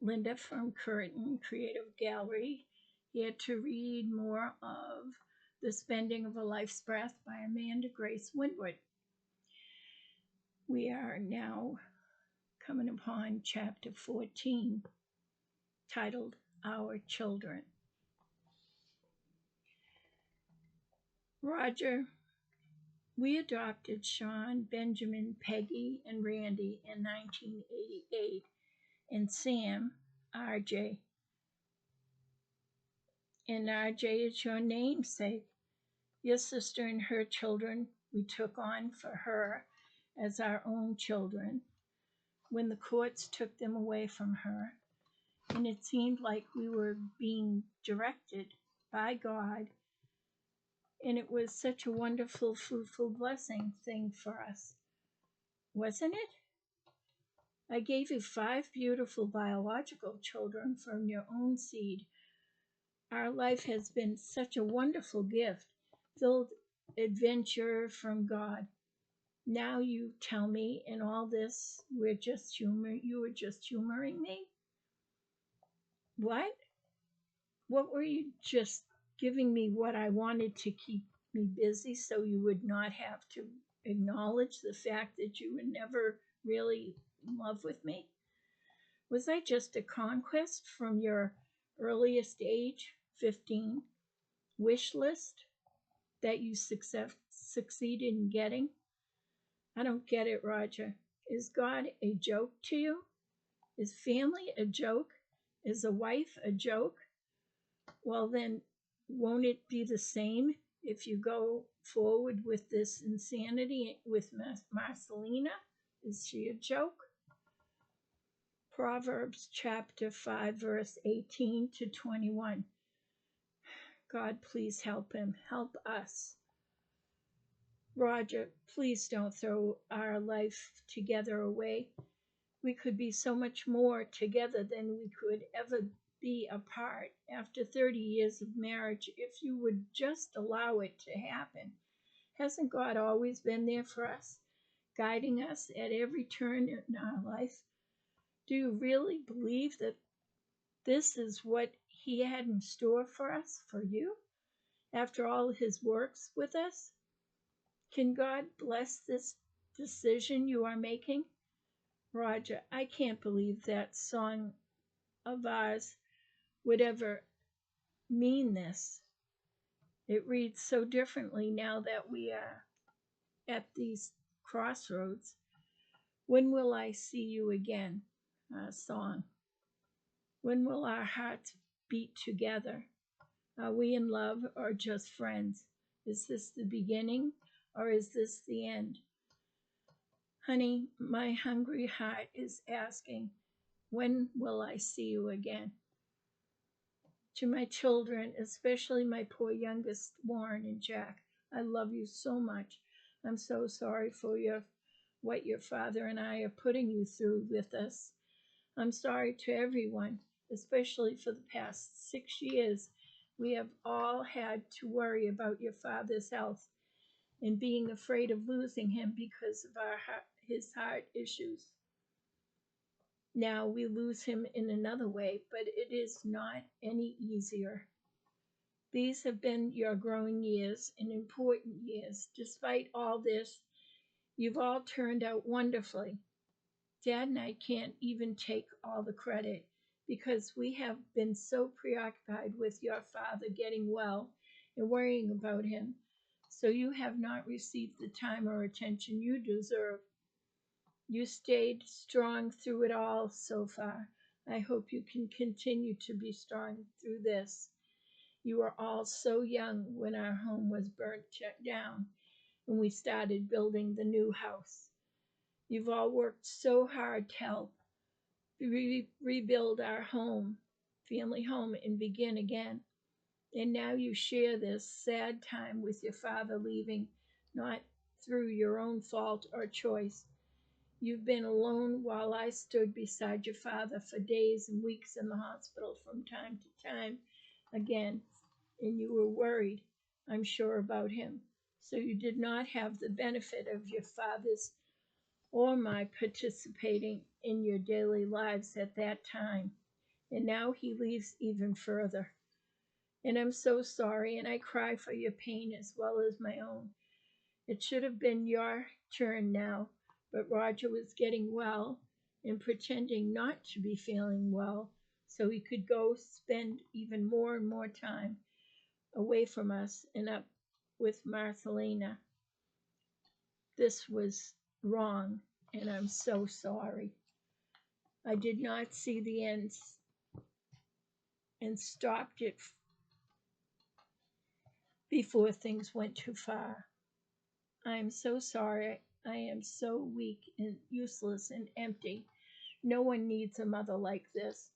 Linda from Curtin Creative Gallery, here to read more of The Spending of a Life's Breath by Amanda Grace Windward. We are now coming upon Chapter 14, titled Our Children. Roger, we adopted Sean, Benjamin, Peggy, and Randy in 1988, and Sam, RJ. And RJ is your namesake. Your sister and her children we took on for her as our own children when the courts took them away from her, and it seemed like we were being directed by God, and it was such a wonderful, fruitful blessing thing for us, wasn't it? I gave you 5 beautiful biological children from your own seed. Our life has been such a wonderful gift, filled adventure from God. Now you tell me in all this you were just humoring me? What? What were you just giving me what I wanted to keep me busy so you would not have to acknowledge the fact that you were never really in love with me? Was I just a conquest from your earliest age, 15, wish list that you succeeded in getting? I don't get it, Roger. Is God a joke to you? Is family a joke? Is a wife a joke? Well, then, won't it be the same if you go forward with this insanity with Marcelena? Is she a joke? Proverbs chapter 5, verse 18 to 21. God, please help him. Help us. Roger, please don't throw our life together away. We could be so much more together than we could ever be apart after 30 years of marriage if you would just allow it to happen. Hasn't God always been there for us, guiding us at every turn in our life? Do you really believe that this is what he had in store for us, for you, after all his works with us? Can God bless this decision you are making? Roger, I can't believe that song of ours would ever mean this. It reads so differently now that we are at these crossroads. When will I see you again? Song. When will our hearts beat together? Are we in love or just friends? Is this the beginning or is this the end? Honey, my hungry heart is asking, when will I see you again? To my children, especially my poor youngest, Warren and Jack, I love you so much. I'm so sorry for what your father and I are putting you through with us. I'm sorry to everyone, especially for the past 6 years. We have all had to worry about your father's health and being afraid of losing him because of his heart issues. Now we lose him in another way, but it is not any easier. These have been your growing years and important years. Despite all this, you've all turned out wonderfully. Dad and I can't even take all the credit because we have been so preoccupied with your father getting well and worrying about him, so you have not received the time or attention you deserve. You stayed strong through it all so far. I hope you can continue to be strong through this. You were all so young when our home was burnt down and we started building the new house. You've all worked so hard to help rebuild our home, family home, and begin again. And now you share this sad time with your father leaving, not through your own fault or choice. You've been alone while I stood beside your father for days and weeks in the hospital from time to time again, and you were worried, I'm sure, about him. So you did not have the benefit of your father's or my participating in your daily lives at that time. and now he leaves even further. And I'm so sorry, and I cry for your pain as well as my own. It should have been your turn now, but Roger was getting well and pretending not to be feeling well so he could go spend even more and more time away from us and up with Marcelena. This was wrong, and I'm so sorry. I did not see the ends and stopped it before things went too far. I am so sorry. I am so weak and useless and empty. No one needs a mother like this.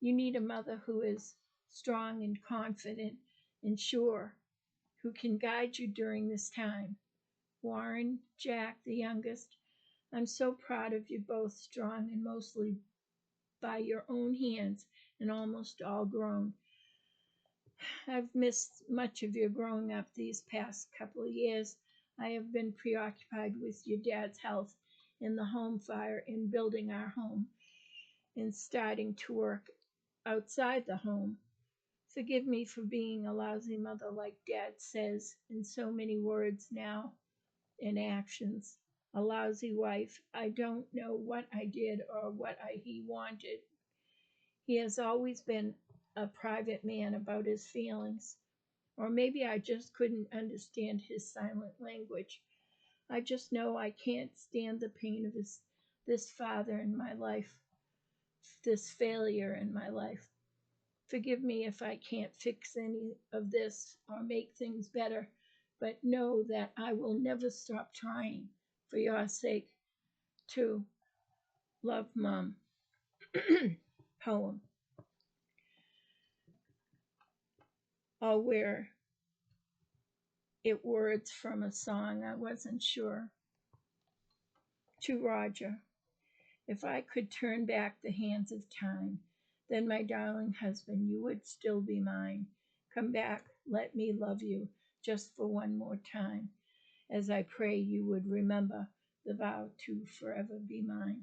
You need a mother who is strong and confident and sure, who can guide you during this time. Warren, Jack, the youngest, I'm so proud of you both, strong and mostly by your own hands and almost all grown. I've missed much of your growing up these past couple of years. I have been preoccupied with your dad's health and the home fire and building our home and starting to work outside the home. Forgive me for being a lousy mother, like Dad says in so many words now and actions. A lousy wife. I don't know what I did or he wanted. He has always been a private man about his feelings. Or maybe I just couldn't understand his silent language. I just know I can't stand the pain of this father in my life, this failure in my life. Forgive me if I can't fix any of this or make things better, but know that I will never stop trying for your sake. To love, Mom. Poem. Or where it words from a song, I wasn't sure. To Roger. If I could turn back the hands of time, then, my darling husband, you would still be mine. Come back, let me love you just for one more time, as I pray you would remember the vow to forever be mine.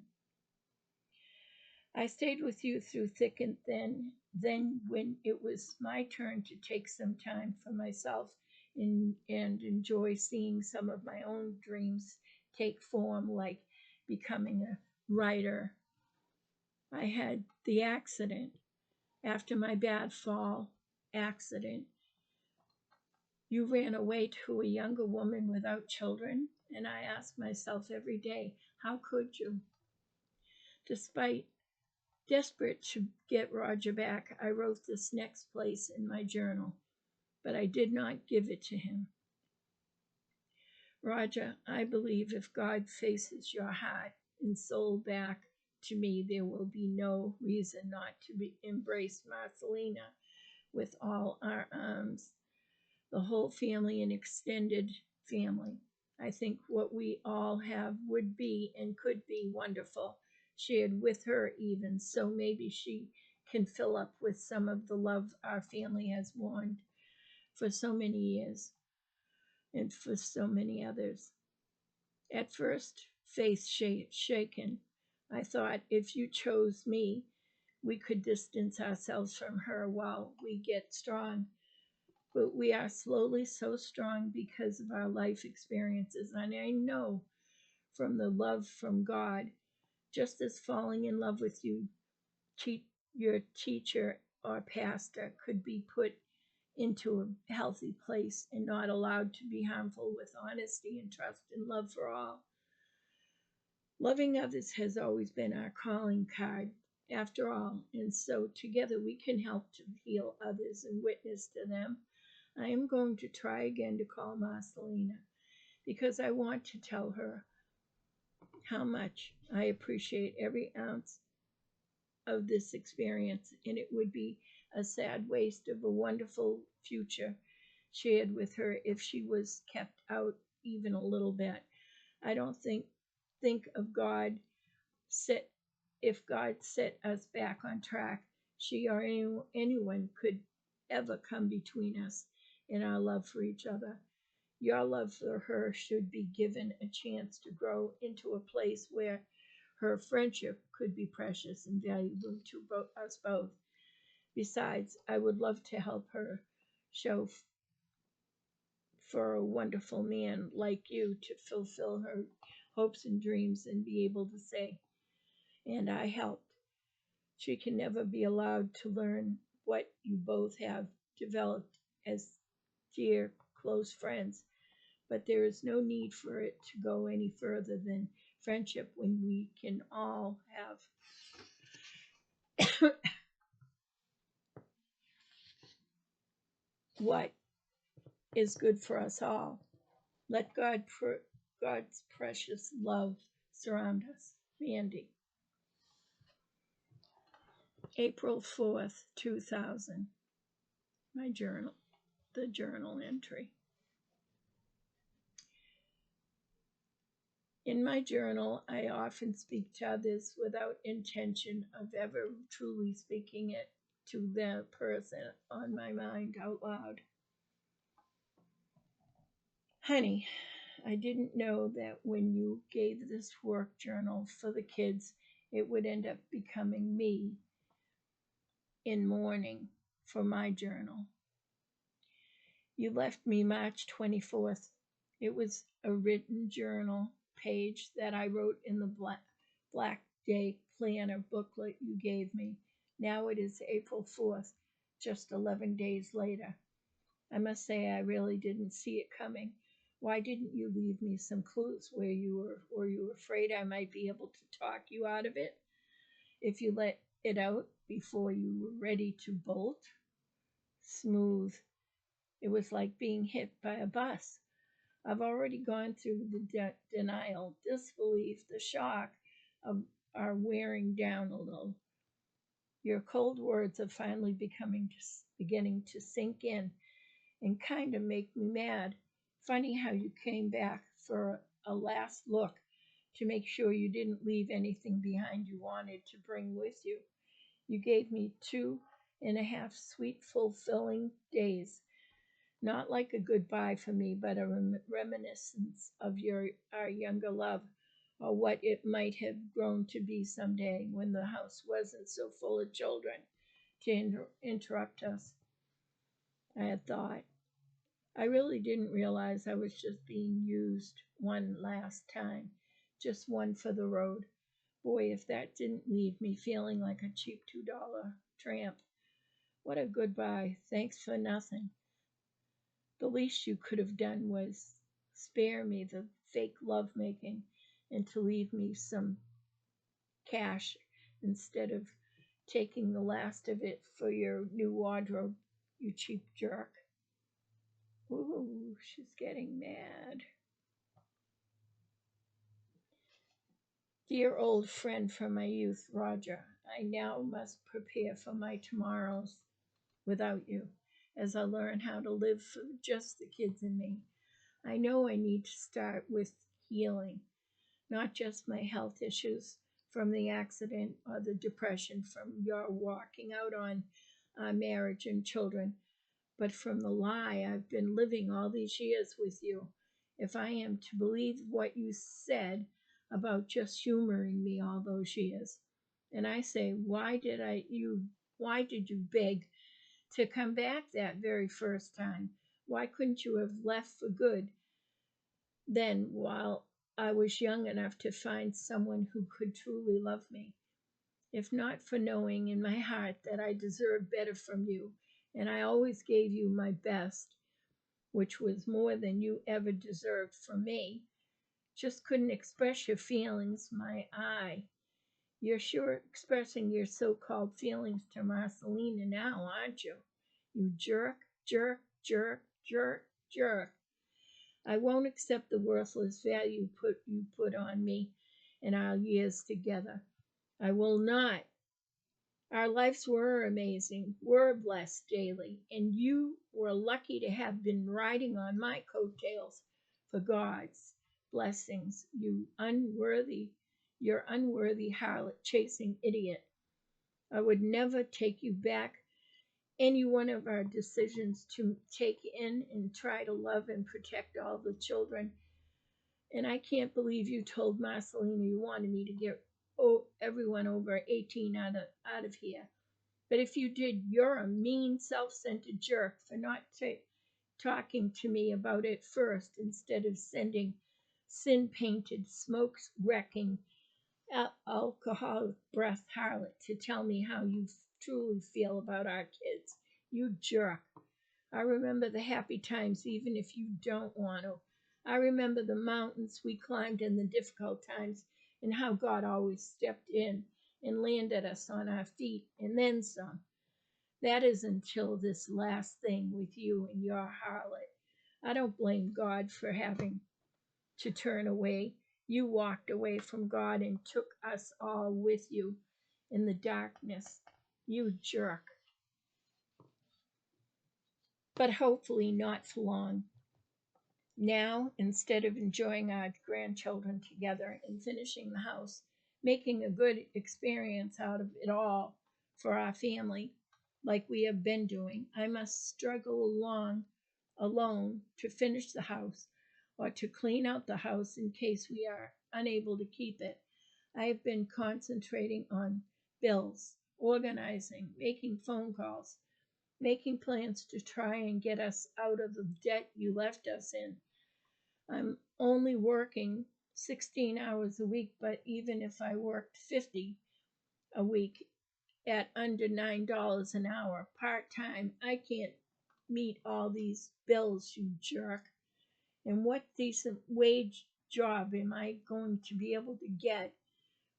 I stayed with you through thick and thin. Then, when it was my turn to take some time for myself and enjoy seeing some of my own dreams take form, like becoming a writer, I had the accident. After my bad fall accident, you ran away to a younger woman without children, and I ask myself every day, how could you? Despite desperate to get Roger back, I wrote this next place in my journal, but I did not give it to him. Roger, I believe if God faces your heart and soul back to me, there will be no reason not to embrace Marcelena with all our arms, the whole family and extended family. I think what we all have would be and could be wonderful, shared with her even, so maybe she can fill up with some of the love our family has mourned for so many years and for so many others. At first, faith shaken, I thought if you chose me, we could distance ourselves from her while we get strong. But we are slowly so strong because of our life experiences. And I know from the love from God, just as falling in love with your teacher or pastor could be put into a healthy place and not allowed to be harmful with honesty and trust and love for all. Loving others has always been our calling card, after all, and so together we can help to heal others and witness to them. I am going to try again to call Marcelena because I want to tell her how much I appreciate every ounce of this experience, and it would be a sad waste of a wonderful future shared with her if she was kept out even a little bit. I don't think of God set if God set us back on track, she or anyone could ever come between us in our love for each other. Your love for her should be given a chance to grow into a place where her friendship could be precious and valuable to us both. Besides, I would love to help her show for a wonderful man like you to fulfill her hopes and dreams and be able to say, and I helped. She can never be allowed to learn what you both have developed as dear, close friends, but there is no need for it to go any further than friendship when we can all have what is good for us all. Let God's precious love surround us. Mandy. April 4th, 2000. My journal, the journal entry. In my journal, I often speak to others without intention of ever truly speaking it to the person on my mind out loud. Honey, I didn't know that when you gave this work journal for the kids, it would end up becoming me in mourning for my journal. You left me March 24th. It was a written journal page that I wrote in the Black Day Planner booklet you gave me. Now it is April 4th, just 11 days later. I must say I really didn't see it coming. Why didn't you leave me some clues? Were you afraid I might be able to talk you out of it if you let it out before you were ready to bolt? Smooth. It was like being hit by a bus. I've already gone through the denial, disbelief, the shock of are wearing down a little. Your cold words are finally beginning to sink in and kind of make me mad. Funny how you came back for a last look to make sure you didn't leave anything behind you wanted to bring with you. You gave me 2.5 sweet, fulfilling days. Not like a goodbye for me, but a reminiscence of our younger love, or what it might have grown to be someday when the house wasn't so full of children to interrupt us. I had thought. I really didn't realize I was just being used one last time, just one for the road. Boy, if that didn't leave me feeling like a cheap $2 tramp. What a goodbye. Thanks for nothing. The least you could have done was spare me the fake lovemaking and to leave me some cash instead of taking the last of it for your new wardrobe, you cheap jerk. Ooh, she's getting mad. Dear old friend from my youth, Roger, I now must prepare for my tomorrows without you as I learn how to live for just the kids and me. I know I need to start with healing, not just my health issues from the accident or the depression from your walking out on our marriage and children, but from the lie I've been living all these years with you. If I am to believe what you said about just humoring me all those years, and I say, why did you beg to come back that very first time? Why couldn't you have left for good then while I was young enough to find someone who could truly love me? If not for knowing in my heart that I deserved better from you, and I always gave you my best, which was more than you ever deserved from me, just couldn't express your feelings, You're sure expressing your so-called feelings to Marcelena now, aren't you? You jerk, jerk, jerk, jerk, jerk. I won't accept the worthless value you put on me in our years together. I will not. Our lives were amazing, were blessed daily, and you were lucky to have been riding on my coattails for God's blessings, your unworthy harlot chasing idiot. I would never take you back any one of our decisions to take in and try to love and protect all the children. And I can't believe you told Marcelena you wanted me to get everyone over 18 out of here. But if you did, you're a mean, self-centered jerk for not talking to me about it first instead of sending sin-painted, smoke-wrecking, alcoholic breath harlot to tell me how you truly feel about our kids. You jerk. I remember the happy times even if you don't want to. I remember the mountains we climbed and the difficult times and how God always stepped in and landed us on our feet and then some. That is until this last thing with you and your harlot. I don't blame God for having to turn away. You walked away from God and took us all with you in the darkness. You jerk. But hopefully not for long. Now, instead of enjoying our grandchildren together and finishing the house, making a good experience out of it all for our family, like we have been doing, I must struggle along alone to finish the house or to clean out the house in case we are unable to keep it. I have been concentrating on bills, organizing, making phone calls, making plans to try and get us out of the debt you left us in. I'm only working 16 hours a week, but even if I worked 50 a week at under $9 an hour part time, I can't meet all these bills, you jerk. And what decent wage job am I going to be able to get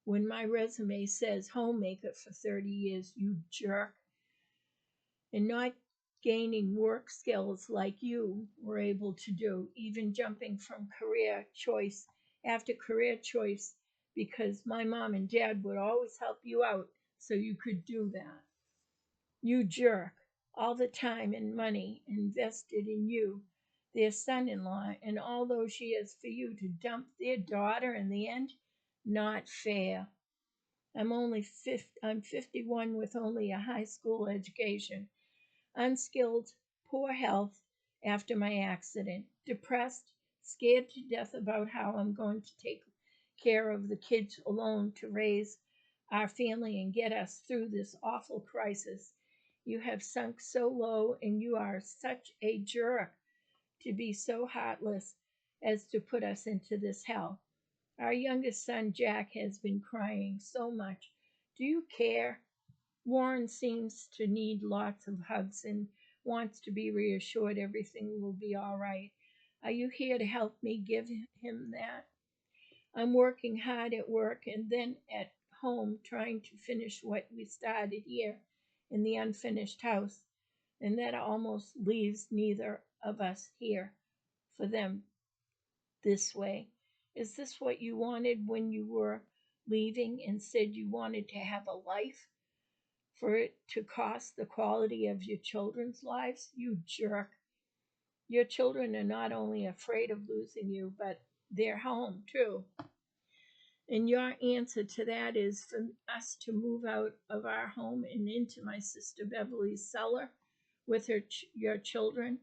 when my resume says homemaker for 30 years, you jerk? And not gaining work skills like you were able to do, even jumping from career choice after career choice, because my mom and dad would always help you out so you could do that. You jerk. All the time and money invested in you, their son in law, and all those years for you to dump their daughter in the end? Not fair. I'm 51 with only a high school education, unskilled, poor health after my accident, depressed, scared to death about how I'm going to take care of the kids alone to raise our family and get us through this awful crisis. You have sunk so low, and you are such a jerk to be so heartless as to put us into this hell. Our youngest son, Jack, has been crying so much. Do you care? Warren seems to need lots of hugs and wants to be reassured everything will be all right. Are you here to help me give him that? I'm working hard at work and then at home trying to finish what we started here in the unfinished house, and that almost leaves neither of us here for them this way. Is this what you wanted when you were leaving and said you wanted to have a life? For it to cost the quality of your children's lives? You jerk. Your children are not only afraid of losing you, but their home too. And your answer to that is for us to move out of our home and into my sister Beverly's cellar with your children?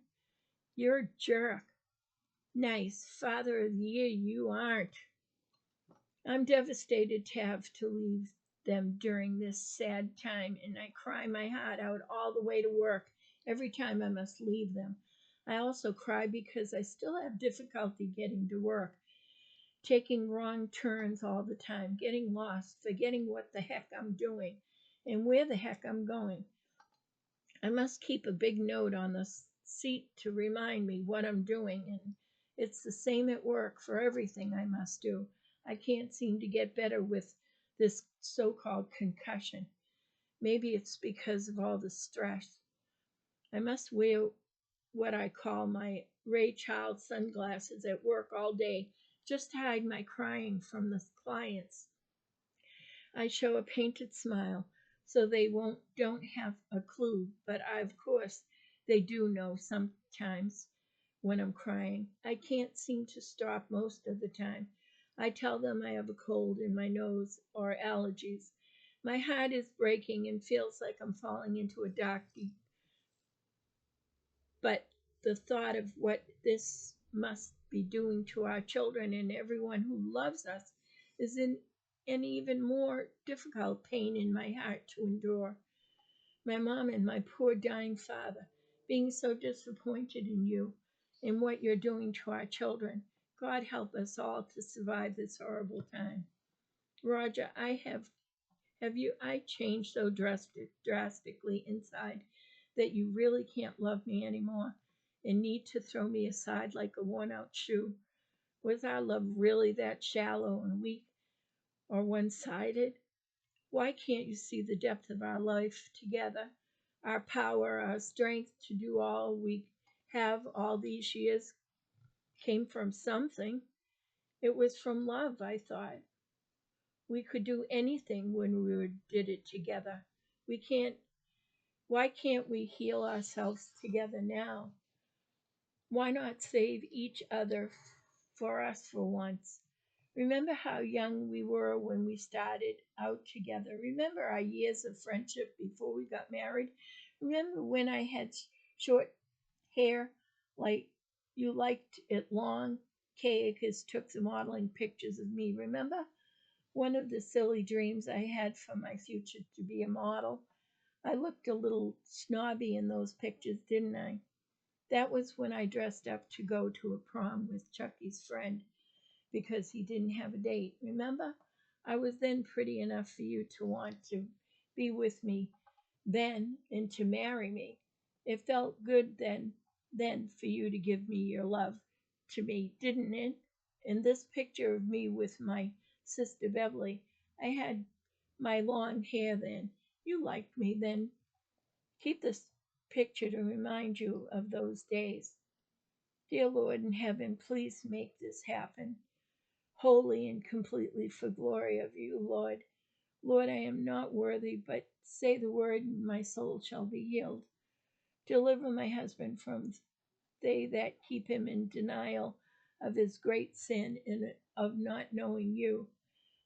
You're a jerk. Nice. Father of the Year, you aren't. I'm devastated to have to leave them during this sad time, and I cry my heart out all the way to work every time I must leave them. I also cry because I still have difficulty getting to work, taking wrong turns all the time, getting lost, forgetting what the heck I'm doing and where the heck I'm going. I must keep a big note on the seat to remind me what I'm doing, and it's the same at work for everything I must do. I can't seem to get better with this so-called concussion. Maybe it's because of all the stress. I must wear what I call my Ray Child sunglasses at work all day just to hide my crying from the clients. I show a painted smile so they don't have a clue, but of course they do know sometimes when I'm crying. I can't seem to stop most of the time. I tell them I have a cold in my nose or allergies. My heart is breaking and feels like I'm falling into a dark deep. But the thought of what this must be doing to our children and everyone who loves us is an even more difficult pain in my heart to endure. My mom and my poor dying father, being so disappointed in you and what you're doing to our children. God help us all to survive this horrible time. Roger, I changed so drastically inside that you really can't love me anymore and need to throw me aside like a worn out shoe? Was our love really that shallow and weak or one sided? Why can't you see the depth of our life together? Our power, our strength to do all we have all these years came from something. It was from love, I thought. We could do anything when did it together. We can't, why can't we heal ourselves together now? Why not save each other for us for once? Remember how young we were when we started out together. Remember our years of friendship before we got married. Remember when I had short hair like you liked it long? Kay Akers took the modeling pictures of me. Remember? One of the silly dreams I had for my future to be a model. I looked a little snobby in those pictures, didn't I? That was when I dressed up to go to a prom with Chucky's friend because he didn't have a date. Remember? I was then pretty enough for you to want to be with me then and to marry me. It felt good then for you to give me your love to me, didn't it? In this picture of me with my sister Beverly, I had my long hair then. You liked me then. Keep this picture to remind you of those days. Dear Lord in heaven, please make this happen, wholly and completely for glory of you, Lord. Lord, I am not worthy, but say the word, and my soul shall be healed. Deliver my husband from they that keep him in denial of his great sin and of not knowing you.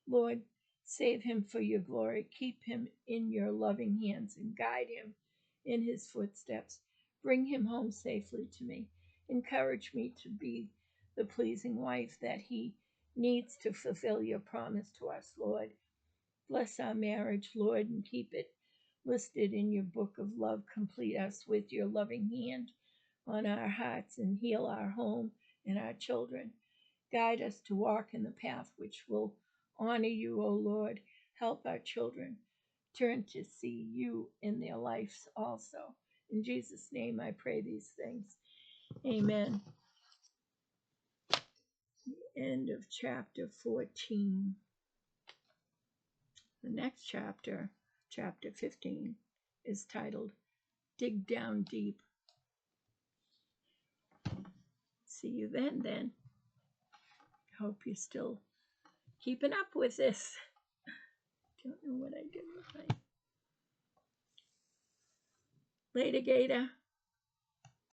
Lord, save him for your glory. Keep him in your loving hands and guide him in his footsteps. Bring him home safely to me. Encourage me to be the pleasing wife that he needs to fulfill your promise to us, Lord. Bless our marriage, Lord, and keep it listed in your book of love. Complete us with your loving hand on our hearts and heal our home and our children. Guide us to walk in the path which will honor you, O Lord. Help our children turn to see you in their lives also. In Jesus' name I pray these things. Amen. End of chapter 14. The next chapter, chapter 15, is titled Dig Down Deep. See you then. Hope you're still keeping up with this. Don't know what I did with my... Later, Gator.